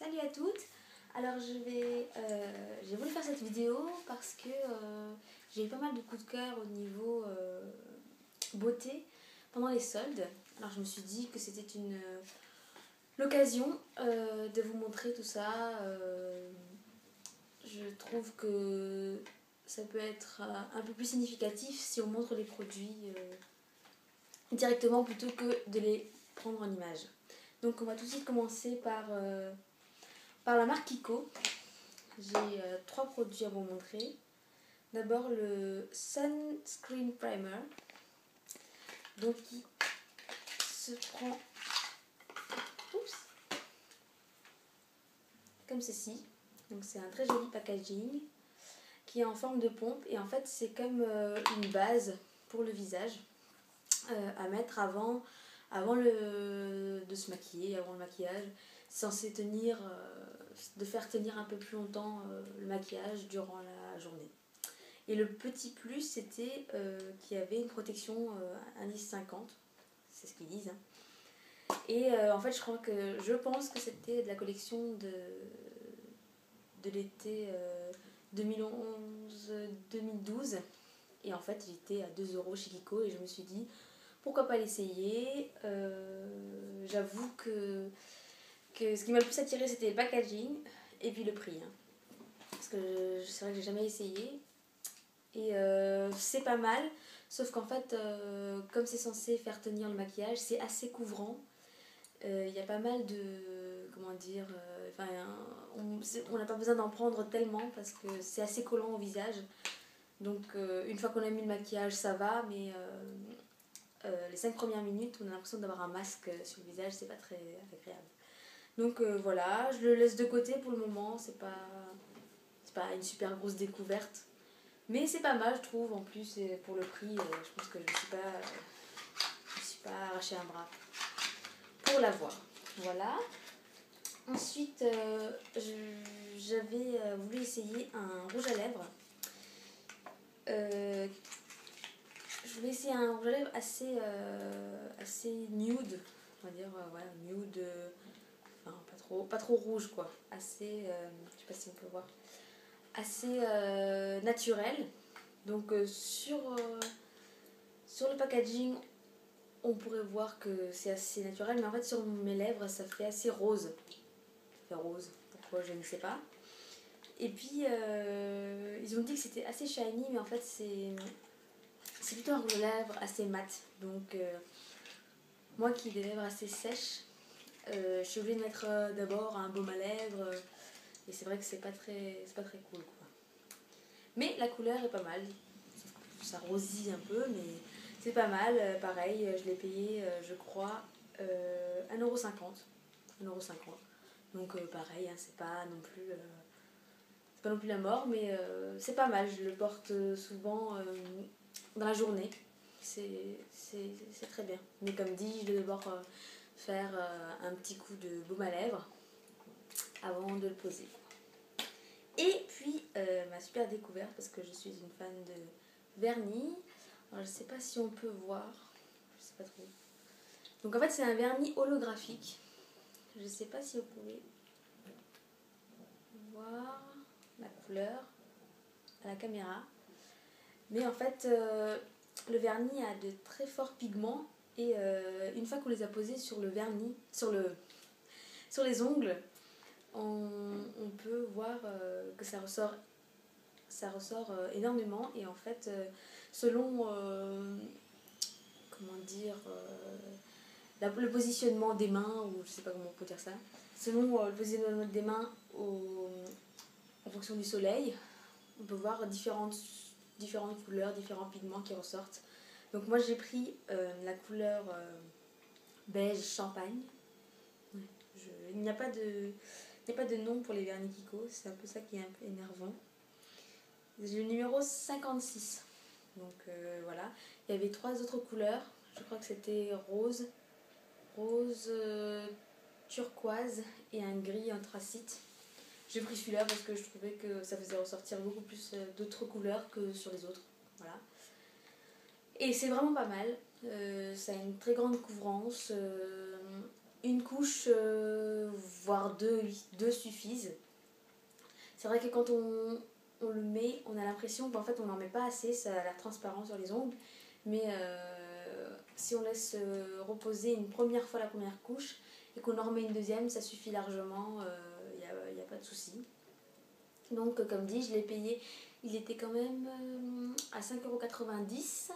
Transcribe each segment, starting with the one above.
Salut à toutes. Alors j'ai voulu faire cette vidéo parce que j'ai eu pas mal de coups de cœur au niveau beauté pendant les soldes. Alors je me suis dit que c'était l'occasion de vous montrer tout ça. Je trouve que ça peut être un peu plus significatif si on montre les produits directement plutôt que de les prendre en image. Donc on va tout de suite commencer par la marque Kiko. J'ai 3 produits à vous montrer. D'abord le Sunscreen Primer. Donc il se prend comme ceci. Donc c'est un très joli packaging qui est en forme de pompe et en fait c'est comme une base pour le visage à mettre avant de se maquiller, avant le maquillage. C'est censé de faire tenir un peu plus longtemps le maquillage durant la journée. Et le petit plus, c'était qu'il y avait une protection indice 50, c'est ce qu'ils disent. Et en fait, je pense que c'était de la collection de l'été 2011-2012. Et en fait, il était à 2 € chez Kiko et je me suis dit, pourquoi pas l'essayer. J'avoue que ce qui m'a le plus attiré, c'était le packaging et puis le prix. Parce que c'est vrai que j'ai jamais essayé. Et c'est pas mal, sauf qu'en fait, comme c'est censé faire tenir le maquillage, c'est assez couvrant. Il y a pas mal de... Comment dire on n'a pas besoin d'en prendre tellement parce que c'est assez collant au visage. Donc une fois qu'on a mis le maquillage, ça va, mais les 5 premières minutes, on a l'impression d'avoir un masque sur le visage, c'est pas très agréable. Donc voilà, je le laisse de côté pour le moment, c'est pas une super grosse découverte. Mais c'est pas mal, je trouve. En plus, pour le prix, je pense que je me suis pas arraché un bras pour l'avoir. Voilà. Ensuite, j'avais voulu essayer un rouge à lèvres. Je voulais essayer un rouge à lèvres assez nude. On va dire, voilà, nude. Enfin, pas trop rouge, quoi. Assez, je sais pas si on peut voir. Assez naturel. Donc sur le packaging, on pourrait voir que c'est assez naturel, mais en fait sur mes lèvres, ça fait assez rose. Ça fait rose, pourquoi je ne sais pas. Et puis ils ont dit que c'était assez shiny, mais en fait c'est plutôt un rouge à lèvres assez mat. Donc moi qui ai des lèvres assez sèches, je suis obligée de mettre d'abord un baume à lèvres. Et c'est vrai que c'est pas très cool, quoi. Mais la couleur est pas mal. Ça rosille un peu, mais c'est pas mal. Pareil, je l'ai payé, je crois, 1,50 €. Donc pareil, hein, c'est pas non plus la mort, mais c'est pas mal. Je le porte souvent dans la journée. C'est très bien. Mais comme dit, je vais devoir faire un petit coup de baume à lèvres avant de le poser. Et puis ma super découverte, parce que je suis une fan de vernis. Alors, je sais pas si on peut voir, je sais pas trop. Donc en fait c'est un vernis holographique. Je sais pas si vous pouvez voir la couleur à la caméra. Mais en fait le vernis a de très forts pigments et une fois qu'on les a posés sur le vernis, sur les ongles, on peut voir que ça ressort énormément. Et en fait selon comment dire le positionnement des mains, ou je sais pas comment on peut dire ça, selon le positionnement des mains en fonction du soleil, on peut voir différentes couleurs, différents pigments qui ressortent. Donc moi j'ai pris la couleur beige champagne. Ouais, il n'y a pas de nom pour les vernis Kiko, c'est un peu ça qui est un peu énervant. J'ai le numéro 56. Donc voilà, il y avait 3 autres couleurs. Je crois que c'était rose, turquoise et un gris anthracite. J'ai pris celui-là parce que je trouvais que ça faisait ressortir beaucoup plus d'autres couleurs que sur les autres. Voilà. Et c'est vraiment pas mal. Ça a une très grande couvrance. une couche, voire deux suffisent. C'est vrai que quand on le met, on a l'impression qu'en fait on n'en met pas assez, ça a l'air transparent sur les ongles. Mais si on laisse reposer une première fois la première couche et qu'on en remet une deuxième, ça suffit largement, il n'y a pas de souci. Donc comme dit, je l'ai payé, il était quand même à 5,90 €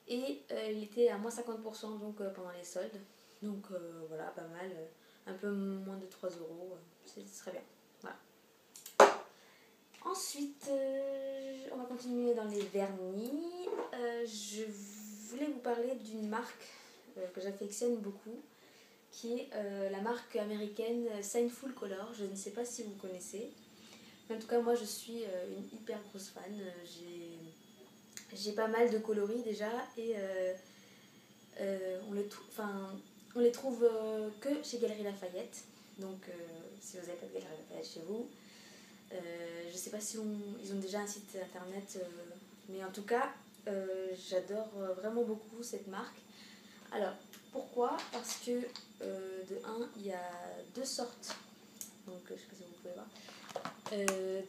et il était à moins 50% donc, pendant les soldes. Donc voilà, pas mal, un peu moins de 3 €, ce serait bien. Voilà. Ensuite, on va continuer dans les vernis. Je voulais vous parler d'une marque que j'affectionne beaucoup, qui est la marque américaine Sinful Color. Je ne sais pas si vous connaissez. Mais en tout cas, moi, je suis une hyper grosse fan. J'ai pas mal de coloris déjà et on les trouve que chez Galeries Lafayette. Donc, si vous n'avez pas de Galeries Lafayette chez vous, je ne sais pas si ils ont déjà un site internet, mais en tout cas, j'adore vraiment beaucoup cette marque. Alors, pourquoi? Parce que de un, il y a deux sortes, donc je ne sais pas si vous pouvez voir,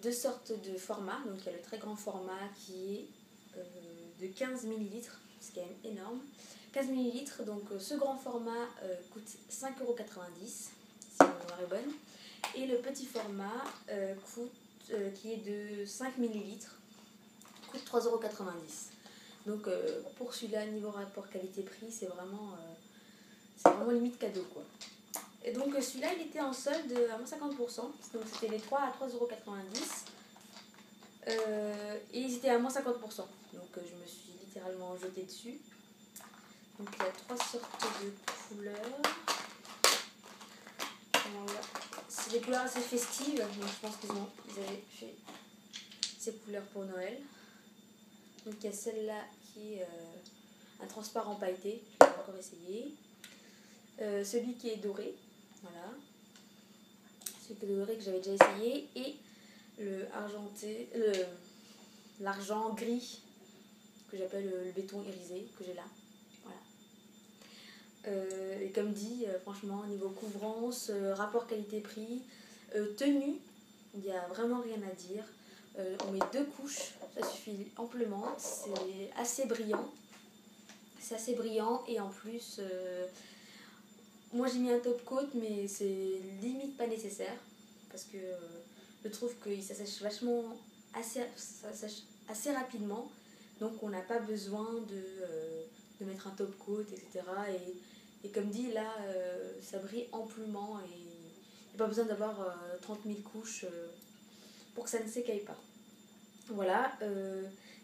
deux sortes de formats. Donc, il y a le très grand format qui est de 15 ml, c'est quand même énorme. 15 ml, donc ce grand format coûte 5,90 € si ma mémoire est bonne. Et le petit format qui est de 5 ml coûte 3,90 €. Donc pour celui-là, niveau rapport qualité-prix, c'est vraiment limite cadeau, quoi. Et donc celui-là, il était en solde à moins 50%. Donc c'était les 3 à 3,90 €. Et ils étaient à moins 50%. Donc je me suis littéralement jetée dessus. Donc il y a trois sortes de couleurs. C'est des couleurs assez festives, donc je pense qu'ils avaient fait ces couleurs pour Noël. Donc il y a celle-là qui est un transparent pailleté, je vais encore essayer. Celui qui est doré, voilà. Celui qui est doré que j'avais déjà essayé. Et l'argent gris, que j'appelle le béton irisé, que j'ai là. Et comme dit, franchement, niveau couvrance, rapport qualité-prix, tenue, il n'y a vraiment rien à dire. On met deux couches, ça suffit amplement. C'est assez brillant. C'est assez brillant et en plus, moi j'ai mis un top coat, mais c'est limite pas nécessaire parce que je trouve que ça sèche ça sèche assez rapidement. Donc on n'a pas besoin de mettre un top coat, etc. Et comme dit, là, ça brille amplement et il n'y a pas besoin d'avoir 30 000 couches pour que ça ne s'écaille pas. Voilà.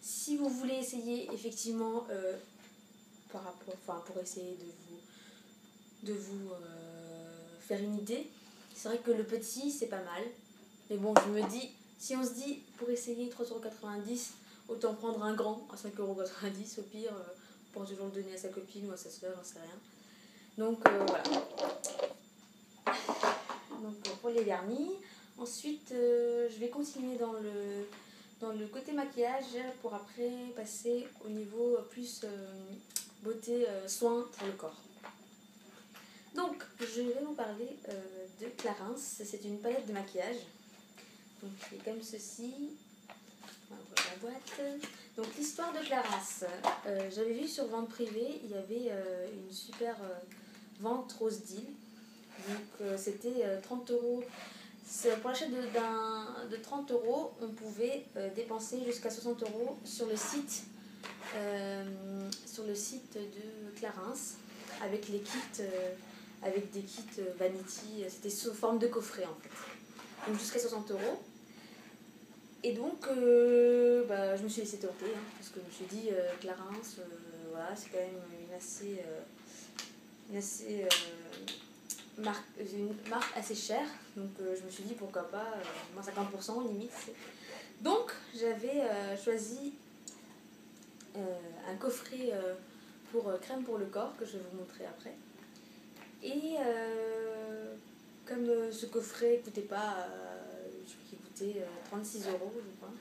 Si vous voulez essayer, effectivement, pour essayer de vous faire une idée, c'est vrai que le petit, c'est pas mal. Mais bon, je me dis, si on se dit, pour essayer 3,90 €, autant prendre un grand à 5,90 € au pire, pour toujours le donner à sa copine ou à sa soeur, j'en sais rien. Donc voilà. Donc pour les vernis. Ensuite, je vais continuer dans le côté maquillage pour après passer au niveau plus beauté, soin pour le corps. Donc, je vais vous parler de Clarins. C'est une palette de maquillage. Donc, c'est comme ceci. On va voir la boîte. Donc, l'histoire de Clarins. J'avais vu sur vente privée, il y avait une super vente rose deal. Donc, c'était 30 €. Pour l'achat de 30 €, on pouvait dépenser jusqu'à 60 € sur le site de Clarins avec les kits. Avec des kits vanity, c'était sous forme de coffret en fait. Donc jusqu'à 60 €. Et donc, je me suis laissée tenter, parce que je me suis dit, Clarins, voilà, c'est quand même une marque assez chère. Donc je me suis dit, pourquoi pas, moins 50% limite. Donc j'avais choisi un coffret pour crème pour le corps, que je vais vous montrer après. Et comme ce coffret coûtait pas, je crois qu'il coûtait 36 € je crois.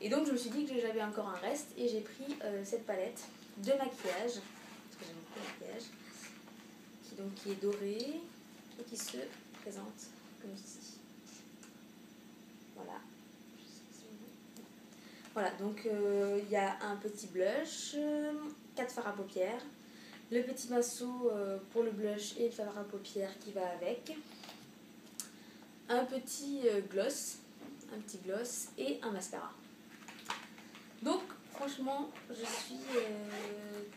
Et donc je me suis dit que j'avais encore un reste et j'ai pris cette palette de maquillage, parce que j'aime beaucoup le maquillage, qui est doré et qui se présente comme ceci. Voilà. Voilà, donc il y a un petit blush, 4 fards à paupières, le petit pinceau pour le blush et le fard à paupières qui va avec, un petit gloss et un mascara. Donc franchement je suis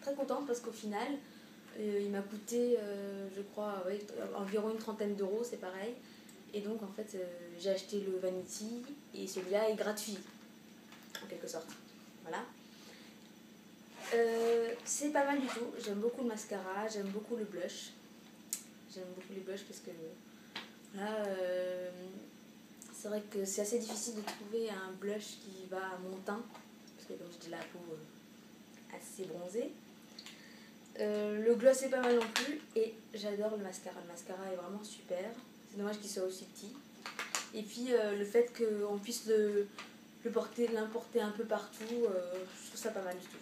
très contente parce qu'au final il m'a coûté je crois ouais, environ une trentaine d'euros, c'est pareil. Et donc en fait j'ai acheté le Vanity et celui-là est gratuit en quelque sorte. Voilà. C'est pas mal du tout, j'aime beaucoup le mascara, j'aime beaucoup le blush. J'aime beaucoup les blushs parce que voilà, c'est vrai que c'est assez difficile de trouver un blush qui va à mon teint. Parce que comme j'ai de la peau assez bronzée. Le gloss est pas mal non plus et j'adore le mascara. Le mascara est vraiment super. C'est dommage qu'il soit aussi petit. Et puis le fait qu'on puisse l'importer un peu partout, je trouve ça pas mal du tout.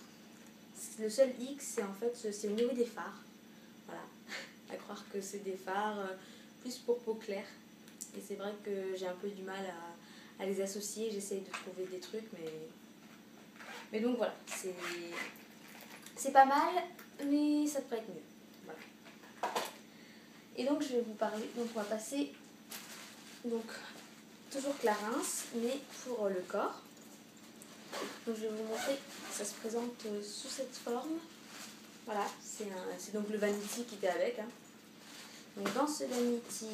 Le seul X, c'est en fait c'est au niveau des fards. Voilà, à croire que c'est des fards plus pour peau claire. Et c'est vrai que j'ai un peu du mal à les associer. J'essaye de trouver des trucs, mais donc voilà, c'est pas mal, mais ça pourrait être mieux. Voilà. Et donc je vais vous parler, donc on va passer, donc toujours Clarins, mais pour le corps. Donc je vais vous montrer, ça se présente sous cette forme. Voilà, c'est donc le Vanity qui était avec. Hein. Donc dans ce Vanity,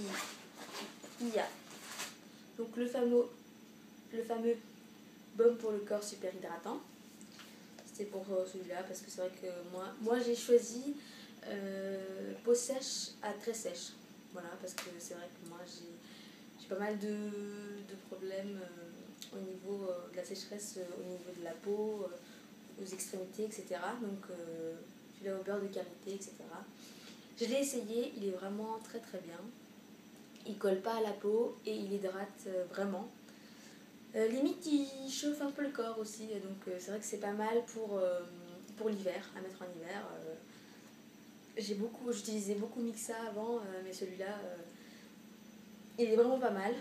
il y a donc le fameux baume pour le corps super hydratant. C'était pour celui-là parce que c'est vrai que moi j'ai choisi peau sèche à très sèche. Voilà, parce que c'est vrai que moi j'ai pas mal de problèmes au niveau de la sécheresse, au niveau de la peau, aux extrémités, etc. Donc celui-là au beurre de karité, etc. Je l'ai essayé, il est vraiment très très bien. Il colle pas à la peau et il hydrate vraiment. Limite il chauffe un peu le corps aussi, donc c'est vrai que c'est pas mal pour l'hiver, à mettre en hiver. J'utilisais beaucoup Mixa avant, mais celui-là il est vraiment pas mal.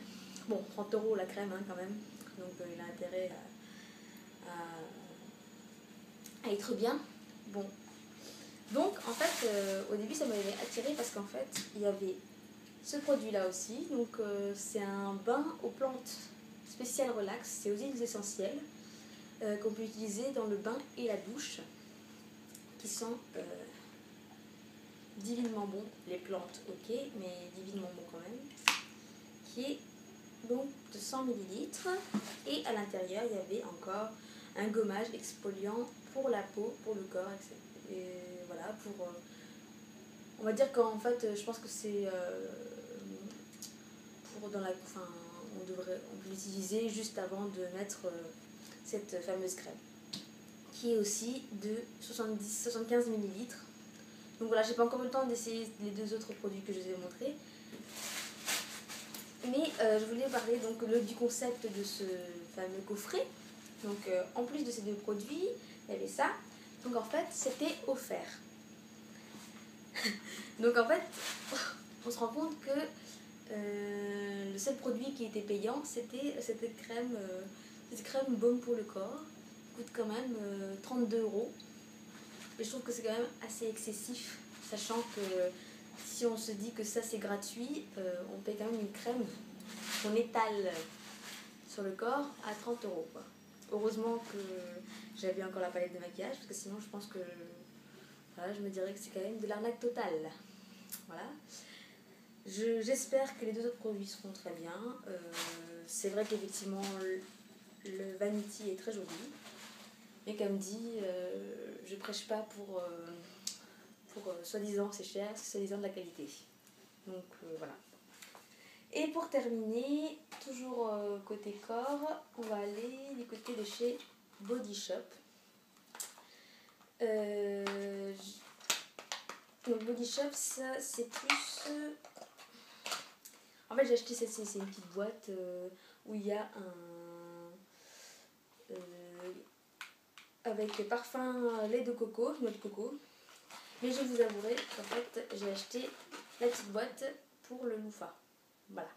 Bon, 30 € la crème hein, quand même, donc il a intérêt à être bien. Bon, donc en fait au début ça m'avait attiré parce qu'en fait il y avait ce produit là aussi, donc c'est un bain aux plantes spécial relax, c'est aux huiles essentielles qu'on peut utiliser dans le bain et la douche qui sont divinement bons, les plantes ok, mais divinement bons quand même, qui est donc de 100 ml et à l'intérieur il y avait encore un gommage exfoliant pour la peau, pour le corps, etc. Et voilà, on va dire qu'en fait je pense que c'est on peut l'utiliser juste avant de mettre cette fameuse crème qui est aussi de 75 ml. Donc voilà, j'ai pas encore eu le temps d'essayer les deux autres produits que je vous ai montrés, mais je voulais parler donc du concept de ce fameux coffret. Donc en plus de ces deux produits il y avait ça, donc en fait c'était offert. Donc en fait on se rend compte que le seul produit qui était payant c'était cette crème baume pour le corps, qui coûte quand même 32 €. Et je trouve que c'est quand même assez excessif, sachant que si on se dit que ça c'est gratuit, on paye quand même une crème qu'on étale sur le corps à 30 € quoi. Heureusement que j'avais encore la palette de maquillage, parce que sinon je pense que voilà, je me dirais que c'est quand même de l'arnaque totale. Voilà. J'espère que les deux autres produits seront très bien. C'est vrai qu'effectivement le Vanity est très joli, mais comme dit, je prêche pas pour soi-disant c'est cher, c'est soi-disant de la qualité. Donc voilà. Et pour terminer, toujours côté corps, on va aller du côté de chez Body Shop. Donc Body Shop, ça c'est plus... En fait j'ai acheté c'est une petite boîte où il y a avec parfum lait de coco, noix de coco. Mais je vous avouerai qu'en fait j'ai acheté la petite boîte pour le loofah. Voilà.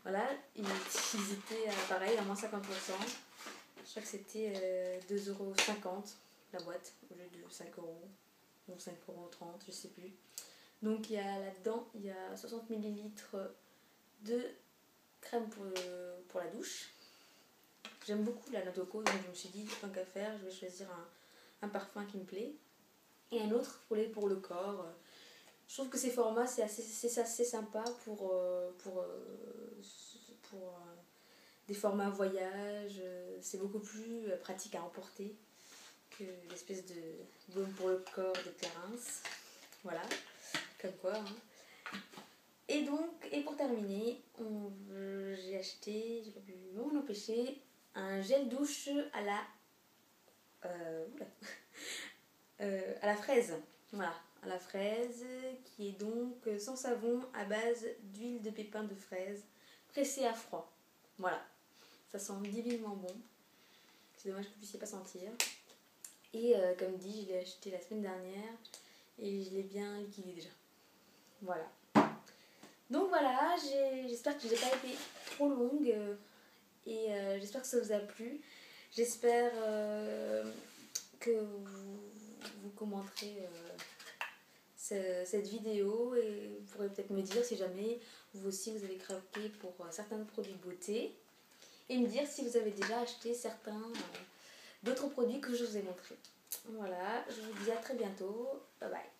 Voilà, ils étaient pareil à moins 50%. Je crois que c'était 2,50 € la boîte au lieu de 5 € ou 5,30 €, je sais plus. Donc il y a là-dedans, il y a 60 ml de crème pour la douche. J'aime beaucoup la Nadoko, donc je me suis dit, tant qu'à faire, je vais choisir un parfum qui me plaît. Et un autre pour le corps. Je trouve que ces formats, c'est assez sympa pour des formats voyage. C'est beaucoup plus pratique à emporter que l'espèce de baume pour le corps de Clarins. Voilà, comme quoi. Hein. Et donc, et pour terminer, j'ai acheté, j'ai pas pu m'en empêcher, un gel douche à la à la fraise. Voilà, à la fraise, qui est donc sans savon à base d'huile de pépins de fraise pressée à froid. Voilà, ça sent divinement bon. C'est dommage que vous ne puissiez pas sentir. Et comme dit, je l'ai acheté la semaine dernière et je l'ai bien liquidé déjà. Voilà. Donc voilà, j'espère que je n'ai pas été trop longue et j'espère que ça vous a plu. J'espère que vous commenterez cette vidéo et vous pourrez peut-être me dire si jamais vous aussi vous avez craqué pour certains produits de beauté et me dire si vous avez déjà acheté certains d'autres produits que je vous ai montrés. Voilà, je vous dis à très bientôt. Bye bye.